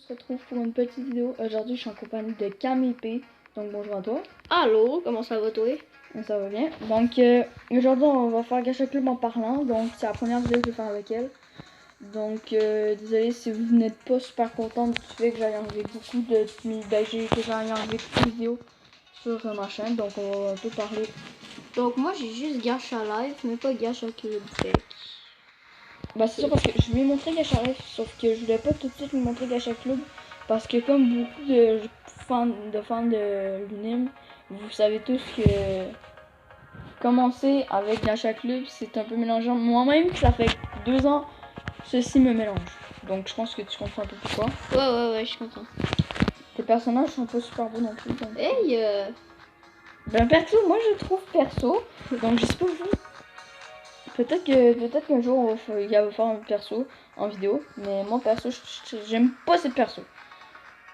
On se retrouve pour une petite vidéo. Aujourd'hui, je suis en compagnie de Cam et P. Donc, bonjour à toi. Allô, comment ça va toi? Ça va bien. Donc, aujourd'hui, on va faire Gacha Club en parlant. Donc, c'est la première vidéo que je vais faire avec elle. Donc, désolé si vous n'êtes pas super content du fait que j'ai enlevé beaucoup de... que j'ai enlevé toutes les vidéos sur ma chaîne. Donc, on va un peu parler. Donc moi j'ai juste Gacha Live, mais pas Gacha Club. Bah, c'est sûr parce que je lui ai montré Gacha Life, sauf que je voulais pas tout de suite lui montrer Gacha Club. Parce que comme beaucoup de fans de l'UNIM, vous savez tous que commencer avec Gacha Club, c'est un peu mélangeant. Moi-même, ça fait 2 ans, ceci me mélange. Donc je pense que tu comprends un peu pourquoi. Ouais, je comprends. Tes personnages sont pas super beaux non plus. Donc... Hey Ben perso, moi je trouve perso, donc je sais pas vous. Peut-être qu'un jour on va faire un perso en vidéo, mais moi perso j'aime pas cette perso.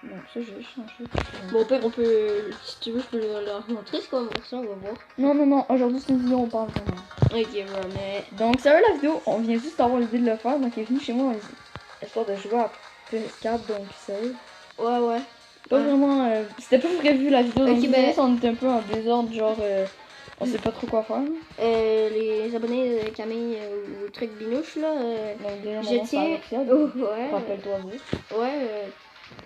Donc ça j'ai changé. Bon père, on peut, si tu veux je peux leur montrer c'est quoi mon ça, on va voir. Non, aujourd'hui c'est une vidéo on parle vraiment. Ok mais... Donc ça va la vidéo, on vient juste d'avoir l'idée de le faire, donc il est venu chez moi histoire de jouer à PS4, donc ça Ouais. pas vraiment, c'était pas prévu la vidéo, donc ben... on était un peu en désordre, genre on sait pas trop quoi faire. les abonnés de Camille ou Truc Binouche là, Donc déjà je tiens... Alexia, ouais. rappelle-toi vous. Ouais,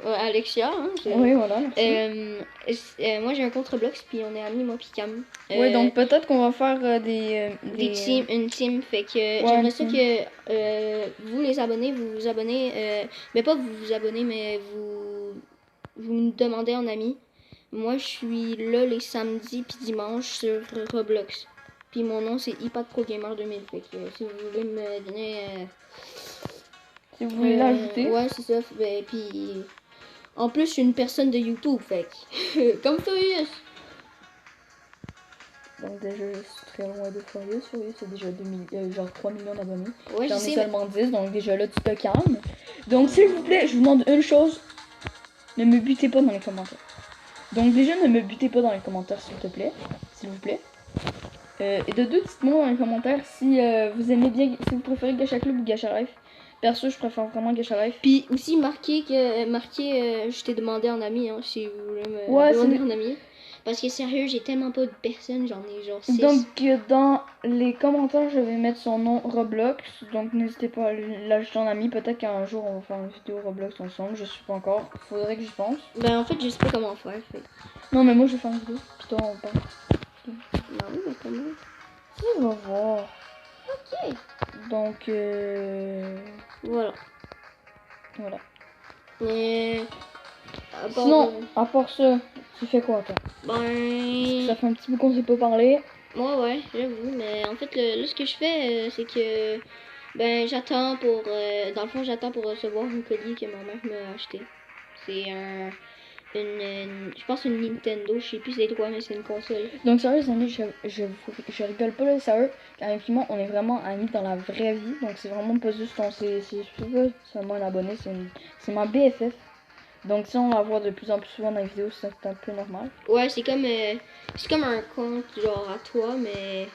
Alexia, hein, Oui voilà, merci. moi j'ai un contre-blox, puis on est amis moi puis Cam. Ouais, donc peut-être qu'on va faire Une team, fait que ouais, j'aimerais ça que vous les abonnés, vous vous abonnez, mais pas vous vous abonnez, mais vous me demandez en ami. Moi je suis là les samedis puis dimanches sur Roblox. Puis mon nom c'est iPad Pro Gamer 2000, fait que si vous voulez me donner... si vous voulez l'ajouter. Ouais c'est ça, ben, puis en plus je suis une personne de YouTube, fait que comme Furious. Donc déjà je suis très loin de Furious. Furious c'est déjà genre 3 millions d'abonnés. Ouais, J'en ai sais, seulement 10, donc déjà là tu te calmes. Donc s'il vous plaît, je vous demande une chose, ne me butez pas dans les commentaires. Donc déjà ne me butez pas dans les commentaires s'il te plaît, s'il vous plaît. Et de deux, dites-moi dans les commentaires si vous aimez bien, si vous préférez Gacha Club ou Gacha Life. Perso je préfère vraiment Gacha Life. Puis aussi je t'ai demandé en ami, hein, si vous voulez me demander en ami. Parce que sérieux, j'ai tellement pas de personnes, j'en ai genre 6. Donc dans les commentaires, je vais mettre son nom Roblox. Donc n'hésitez pas à l'ajouter en ami. Peut-être qu'un jour on va faire une vidéo Roblox ensemble. Je sais pas encore. Faudrait que j'y pense. Ben en fait, je sais pas comment faire. Fait. Non mais moi je vais faire une vidéo. Puis toi on parle. Non, mais comment? On va voir. Ok. Donc Voilà. Et sinon, à part ça, tu fais quoi toi? Ben... Ça fait un petit bout qu'on s'est pas parlé. Ouais, j'avoue. Mais en fait, là, ce que je fais, c'est que... Ben, j'attends pour... dans le fond, j'attends pour recevoir une colis que ma mère m'a acheté. C'est je pense une Nintendo, je sais plus c'est quoi, mais c'est une console. Donc sérieux les amis, je rigole pas là, sérieux. Car avec moi, on est vraiment amis dans la vraie vie. Donc c'est vraiment pas juste c'est seulement un abonné, c'est ma BFF. Donc si on la voit de plus en plus souvent dans les vidéos, c'est un peu normal. Ouais, c'est comme un compte genre à toi, mais...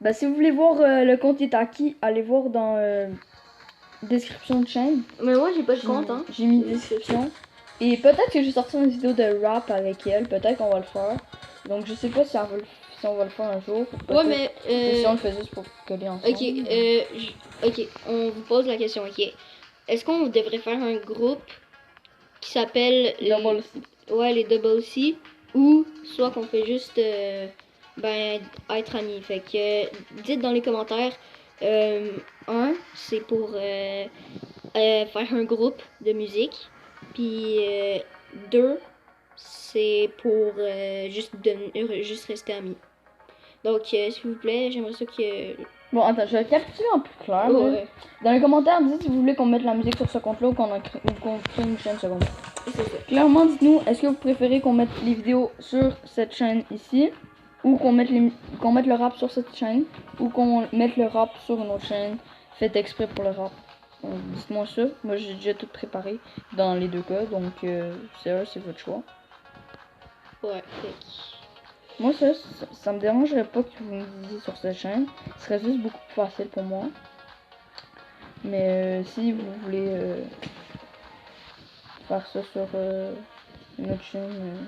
Bah si vous voulez voir le compte est à qui, allez voir dans description de chaîne. Mais moi j'ai pas de compte, hein. J'ai mis description. Et peut-être que je vais sortir une vidéo de rap avec elle, peut-être qu'on va le faire. Donc je sais pas si on va le faire un jour. Ouais mais... si on le fait juste pour coller ensemble. Ok, on vous pose la question, ok. Est-ce qu'on devrait faire un groupe qui s'appelle... Double C. Ouais, les Double C. Ou soit qu'on fait juste... être amis. Fait que dites dans les commentaires... c'est pour faire un groupe de musique. Puis 2, c'est pour juste rester amis. Donc, s'il vous plaît, j'aimerais ça que... Bon, attends, je vais capturer en plus clair. Ouais. Dans les commentaires, dites si vous voulez qu'on mette la musique sur ce compte-là ou qu'on crée une chaîne secondaire. Clairement, dites-nous, est-ce que vous préférez qu'on mette les vidéos sur cette chaîne ici, ou qu'on mette le rap sur cette chaîne, ou qu'on mette le rap sur une autre chaîne, faites exprès pour le rap. Dites-moi ça. Moi, j'ai déjà tout préparé dans les deux cas, donc c'est votre choix. Ouais. Moi, ça me dérangerait pas que vous me disiez sur cette chaîne. Ce serait juste beaucoup plus facile pour moi. Mais si vous voulez faire ça sur notre chaîne.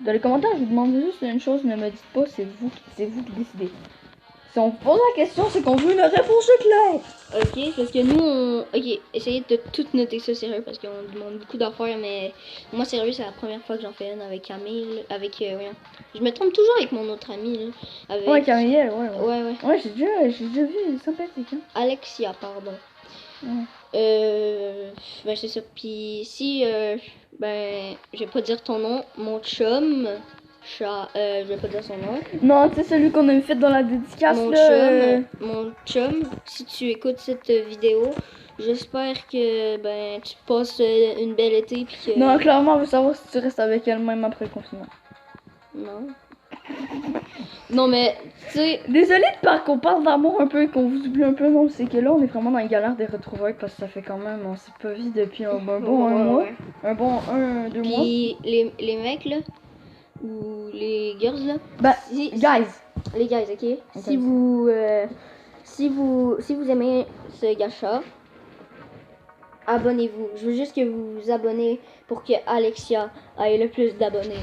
Dans les commentaires, je vous demande juste une chose, ne me dites pas, c'est vous qui décidez. Si on vous pose la question, c'est qu'on veut une réponse claire. Ok, parce que nous, ok, essayez de tout noter ça sérieux parce qu'on demande beaucoup d'affaires, mais moi, sérieux, c'est la première fois que j'en fais une avec Camille, avec, je me trompe toujours avec mon autre ami, là. Avec... Ouais, Camille, ouais. Ouais, j'ai déjà vu, elle est sympathique, hein. Alexia, pardon. Ouais. Ben, c'est ça. Puis si, ben, je vais pas dire ton nom, mon chum, je vais pas dire son nom. Non, c'est celui qu'on a fait dans la dédicace, Mon chum, si tu écoutes cette vidéo, j'espère que ben tu passes une belle été puis que... Non, clairement, on veut savoir si tu restes avec elle même après le confinement. Non. Non, mais, tu sais... Désolée qu'on parle d'amour un peu et qu'on vous oublie un peu, non, c'est que là, on est vraiment dans la galère des retrouvailles parce que ça fait quand même, on s'est pas vu depuis un bon un mois. Un bon 2 mois. Puis les mecs, là, ou les girls, là... Bah, guys! Les guys, ok? Si vous aimez ce gacha, abonnez-vous. Je veux juste que vous vous abonnez pour que Alexia ait le plus d'abonnés.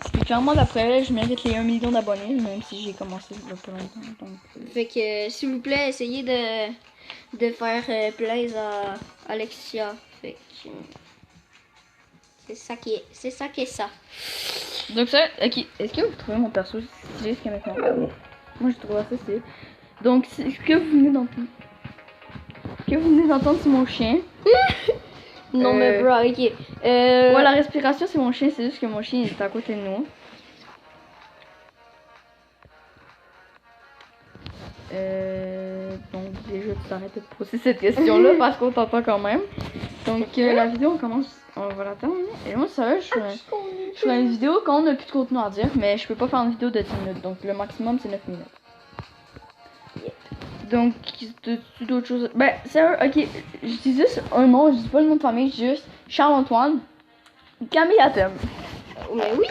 Parce que clairement, d'après elle, je mérite les 1 million d'abonnés, même si j'ai commencé il y a pas longtemps. Donc... Fait que, s'il vous plaît, essayez de faire plaisir à Alexia. Fait que... c'est ça qui est ça. Donc ça, ok, est-ce que vous trouvez mon perso stylé jusqu'à maintenant? Moi, je trouve ça stylé. Donc, ce que vous venez d'entendre... c'est mon chien. Non, mais bro, ok. Ouais, la respiration, c'est mon chien, c'est juste que mon chien est à côté de nous. Donc, déjà, tu t'arrêtes de poser cette question-là parce qu'on t'entend quand même. Donc, la vidéo, on va la terminer. Et moi, ça, je fais une vidéo quand on n'a plus de contenu à dire, mais je peux pas faire une vidéo de 10 minutes. Donc, le maximum, c'est 9 minutes. Donc, d'autres choses. Ben, sérieux, ok, je dis juste un nom, je dis pas le nom de famille, juste Charles-Antoine. Camille Athème. Mais oui,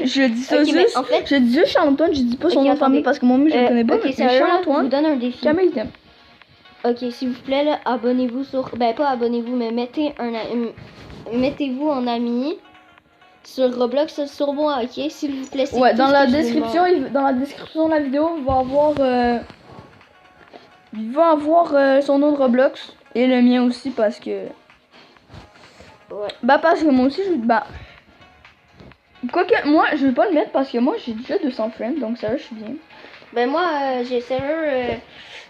je dis ça okay, juste. En fait, je dis juste Charles-Antoine, je dis pas son nom de famille parce que moi, je le connais pas. Okay, mais Charles-Antoine, je vous donne un défi. Camille Athème. Ok, s'il vous plaît, là, abonnez-vous sur. Ben, pas abonnez-vous, mais mettez-vous en ami sur Roblox sur moi, ok? S'il vous plaît, ouais, dans la description, de la vidéo, il va avoir son nom de Roblox et le mien aussi parce que. Ouais. Bah, parce que moi aussi, quoique, moi, je vais pas le mettre parce que moi, j'ai déjà 200 friends, donc ça, je suis bien. Ben, moi, j'ai sérieux.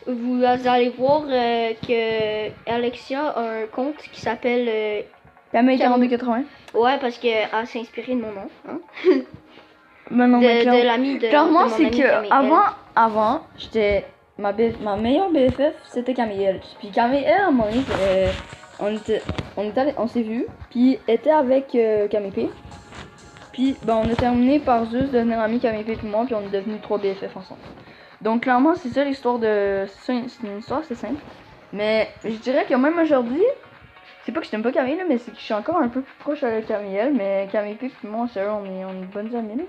Vous allez voir que Alexia a un compte qui s'appelle Camille 4280. Ouais, parce qu'elle s'est inspirée de mon nom. Hein? Ben non, de l'ami de. Clairement, c'est que avant, j'étais. Ma meilleure BFF, c'était Camille. Puis Camille, à un moment donné, on s'est vus, puis était avec Camille P. Puis ben, on a terminé par juste devenir amis Camille P et moi, puis on est devenus 3 BFF ensemble. Donc clairement, c'est ça l'histoire de... C'est une histoire, c'est simple. Mais je dirais que même aujourd'hui, c'est pas que je t'aime pas Camille, là, mais c'est que je suis encore un peu plus proche avec Camille, mais Camille P et moi, sérieux, on est bonnes amies, là.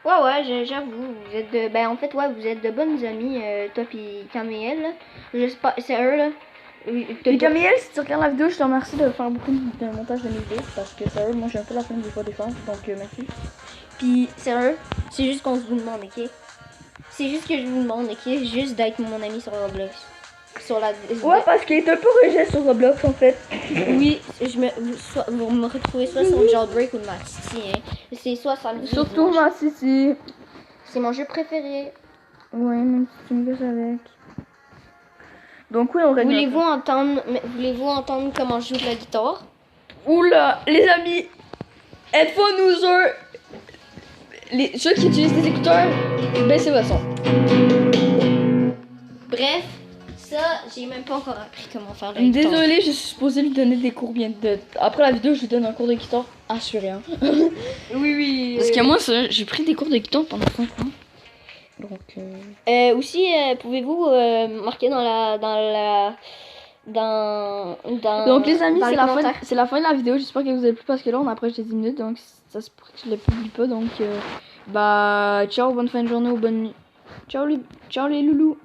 Ouais, j'avoue, vous êtes de... Ben, en fait, ouais, vous êtes de bonnes amies, toi pis Camille, là. J'espère, c'est eux, là. Puis Camille, si tu regardes la vidéo, je te remercie de faire beaucoup de montage de mes vidéos, parce que sérieux, moi j'ai un peu la flemme des fois des fois, donc merci. Puis, sérieux, c'est juste qu'on se vous demande, ok? C'est juste que je vous demande, ok? Juste d'être mon ami sur Roblox. Sur la... Ouais, parce qu'il est un peu rejet sur Roblox, en fait. Oui, vous me retrouvez soit sur Jailbreak ou Matiti, hein. C'est soit samedi. Surtout Matiti. C'est mon jeu préféré. Ouais, même si tu me gosses avec. Donc oui, on règle. Voulez-vous entendre comment je joue de la guitare? Oula, les amis, êtes-vous ceux qui utilisent des écouteurs, baissez votre son. Bref, ça, j'ai même pas encore appris comment faire la guitare. Désolée, je suis supposée lui donner des cours après la vidéo, je lui donne un cours de guitare assuré. Hein. Oui. Parce que moi, j'ai pris des cours de guitare pendant 5 ans. Donc, aussi, pouvez-vous marquer donc les amis, c'est la fin de la vidéo. J'espère que vous avez plu parce que là on approche des 10 minutes, donc ça se pourrait que je ne le publie pas. Donc bah ciao, bonne fin de journée ou bonne nuit. Ciao les loulous.